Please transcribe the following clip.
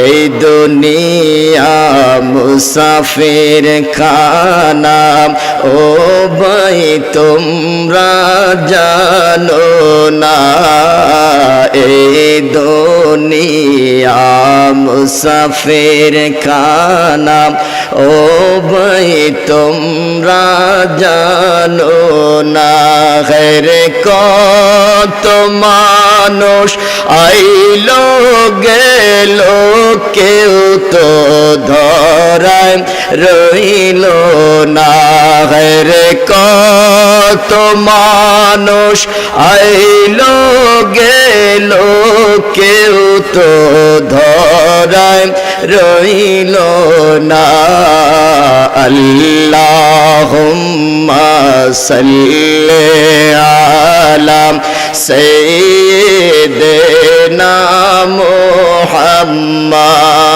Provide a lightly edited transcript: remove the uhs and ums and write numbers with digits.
এই দুনিয়া মুসাফির খানা ও ভাই তোমরা জানো না এই দুনিয়া মুসাফির খানা ও ভাই তোমরা জানো না রে কত মানুষ আইলো গেল কেউ তো ধরায় রইল না রে কত মানুষ আইলো গেল কেউ তো ধরায় রইল না আল্লাহুম্মা সাল্লি আলা সাইয়্যিদিনা মুহাম্মাদ